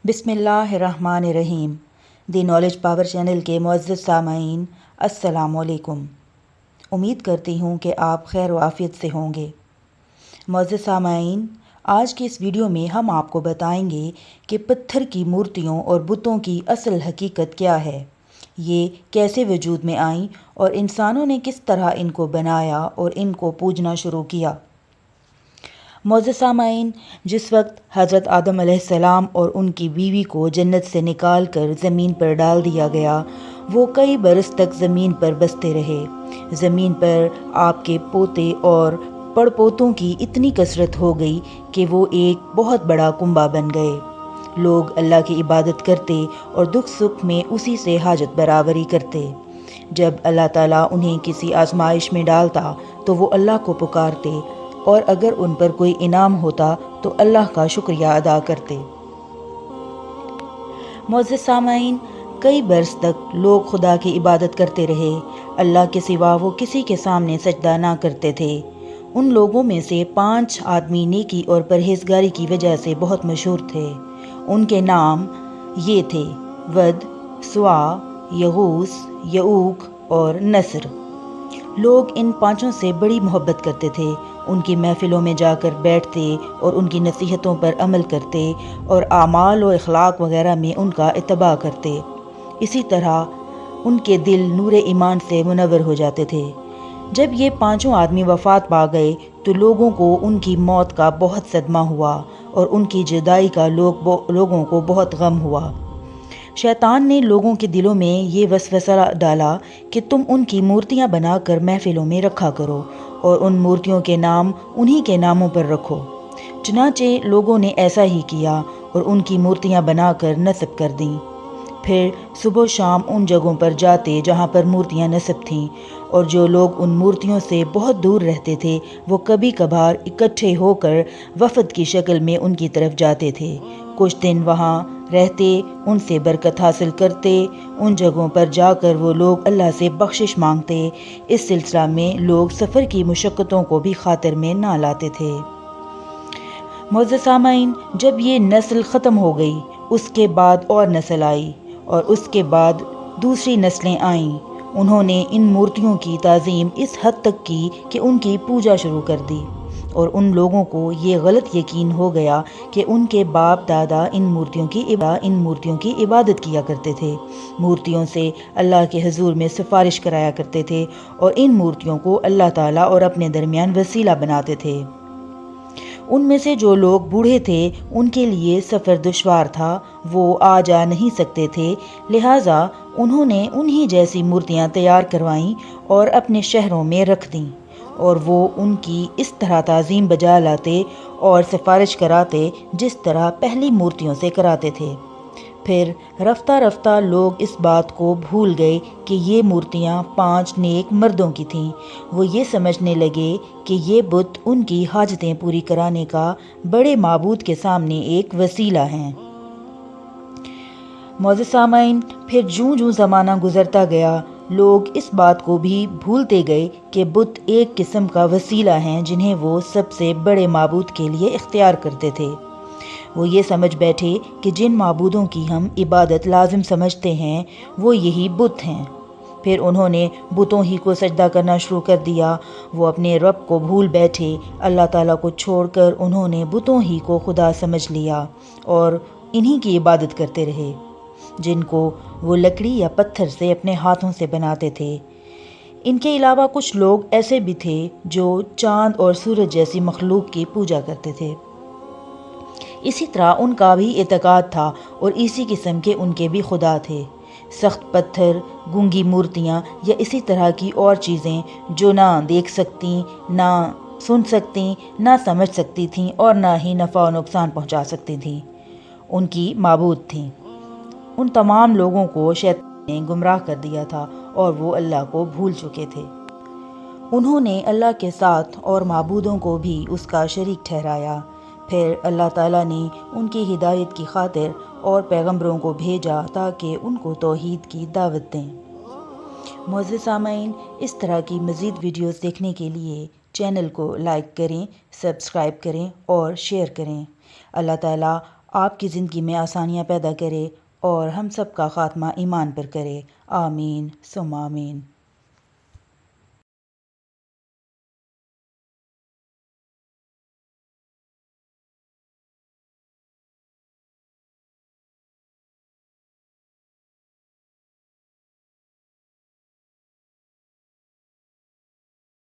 बिस्मिल्लाहिर्रहमानिर्रहीम। दी knowledge power channel के मुअज़्ज़ज़ सामाईन, अस्सलामु अलैकुम। उम्मीद करती हूँ कि आप खैर व आफ़ियत से होंगे। मुअज़्ज़ज़ सामाईन, आज के इस वीडियो में हम आपको बताएंगे कि पत्थर की मूर्तियों और बुतों की असल हकीकत क्या है, ये कैसे वजूद में आईं और इंसानों ने किस तरह इनको बनाया और इनको पूजना शुरू किया। मुअज़्ज़ज़ सामाईन, जिस वक्त हज़रत आदम अलैहिस्सलाम और उनकी बीवी को जन्नत से निकाल कर ज़मीन पर डाल दिया गया, वो कई बरस तक ज़मीन पर बसते रहे। ज़मीन पर आपके पोते और पड़पोतों की इतनी कसरत हो गई कि वो एक बहुत बड़ा कुंबा बन गए। लोग अल्लाह की इबादत करते और दुख सुख में उसी से हाजत बराबरी करते। जब अल्लाह ताला उन्हें किसी आजमाइश में डालता तो वो अल्लाह को पुकारते और अगर उन पर कोई इनाम होता तो अल्लाह का शुक्रिया अदा करते। मुअज़्ज़ज़ सामाईन, कई बरस तक लोग खुदा की इबादत करते रहे। अल्लाह के सिवा वो किसी के सामने सजदा ना करते थे। उन लोगों में से 5 आदमी नेकी और परहेजगारी की वजह से बहुत मशहूर थे। उनके नाम ये थे: वद, सुआ, यगूस, यऊक और नस्र। लोग इन 5 से बड़ी मोहब्बत करते थे। उनकी महफिलों में जाकर बैठते और उनकी नसीहतों पर अमल करते और आमाल और अखलाक वगैरह में उनका इत्तबा करते। इसी तरह उनके दिल नूरे ईमान से मुनव्वर हो जाते थे। जब ये 5 आदमी वफ़ात पा गए तो लोगों को उनकी मौत का बहुत सदमा हुआ और उनकी जुदाई का लोगों को बहुत गम हुआ। शैतान ने लोगों के दिलों में ये वसवसा डाला कि तुम उनकी मूर्तियां बनाकर महफिलों में रखा करो और उन मूर्तियों के नाम उन्हीं के नामों पर रखो। चुनाचे लोगों ने ऐसा ही किया और उनकी मूर्तियां बनाकर नस्ब कर दीं। फिर सुबह शाम उन जगहों पर जाते जहाँ पर मूर्तियाँ नस्ब थीं, और जो लोग उन मूर्तियों से बहुत दूर रहते थे वो कभी कभार इकट्ठे होकर वफ़द की शक्ल में उनकी तरफ जाते थे। कुछ दिन वहाँ रहते, उनसे बरकत हासिल करते। उन जगहों पर जाकर वो लोग अल्लाह से बख्शिश मांगते। इस सिलसिला में लोग सफ़र की मुशक्क़तों को भी खातिर में ना लाते थे। मुअज़्ज़ज़ सामाईन, जब ये नस्ल ख़त्म हो गई उसके बाद और नस्ल आई और उसके बाद दूसरी नस्लें आईं। उन्होंने इन मूर्तियों की ताज़ीम इस हद तक की कि उनकी पूजा शुरू कर दी और उन लोगों को ये गलत यकीन हो गया कि उनके बाप दादा इन मूर्तियों की इबादत किया करते थे। मूर्तियों से अल्लाह के हुजूर में सिफारिश कराया करते थे और इन मूर्तियों को अल्लाह ताला और अपने दरमियान वसीला बनाते थे। उनमें से जो लोग बूढ़े थे उनके लिए सफ़र दुश्वार था, वो आ जा नहीं सकते थे, लिहाजा उन्होंने उन्हीं जैसी मूर्तियां तैयार करवाईं और अपने शहरों में रख दीं और वो उनकी इस तरह ताज़ीम बजा लाते और सिफारिश कराते जिस तरह पहली मूर्तियों से कराते थे। फिर रफ्ता रफ्ता लोग इस बात को भूल गए कि ये मूर्तियाँ 5 नेक मर्दों की थीं। वो ये समझने लगे कि ये बुत उनकी हाजतें पूरी कराने का बड़े माबूद के सामने एक वसीला हैं। मुअज़्ज़ज़ सामाईन, फिर जूं जूं ज़माना गुज़रता गया लोग इस बात को भी भूलते गए कि बुत एक किस्म का वसीला हैं जिन्हें वो सबसे बड़े माबूद के लिए इख्तियार करते थे। वो ये समझ बैठे कि जिन माबूदों की हम इबादत लाजिम समझते हैं वो यही बुत हैं। फिर उन्होंने बुतों ही को सजदा करना शुरू कर दिया। वो अपने रब को भूल बैठे। अल्लाह ताला को छोड़कर उन्होंने बुतों ही को खुदा समझ लिया और इन्हीं की इबादत करते रहे, जिनको वो लकड़ी या पत्थर से अपने हाथों से बनाते थे। इनके अलावा कुछ लोग ऐसे भी थे जो चाँद और सूरज जैसी मखलूक की पूजा करते थे। इसी तरह उनका भी एतकाद था और इसी किस्म के उनके भी खुदा थे। सख्त पत्थर, गूंगी मूर्तियाँ या इसी तरह की और चीज़ें जो ना देख सकती, ना सुन सकती, ना समझ सकती थीं और ना ही नफ़ा और नुकसान पहुँचा सकती थीं, उनकी माबूद थीं। उन तमाम लोगों को शैतान ने गुमराह कर दिया था और वो अल्लाह को भूल चुके थे। उन्होंने अल्लाह के साथ और माबूदों को भी उसका शरीक ठहराया। फिर अल्लाह ताला ने उनकी हिदायत की खातिर और पैगंबरों को भेजा ताकि उनको तौहीद की दावत दें। मुअज़्ज़ज़ सामाईन, इस तरह की मज़ीद वीडियोस देखने के लिए चैनल को लाइक करें, सब्सक्राइब करें और शेयर करें। अल्लाह ताला آپ کی زندگی میں آسانیاں پیدا کرے اور ہم سب کا خاتمہ ایمان پر کرے۔ آمین ثم آمین۔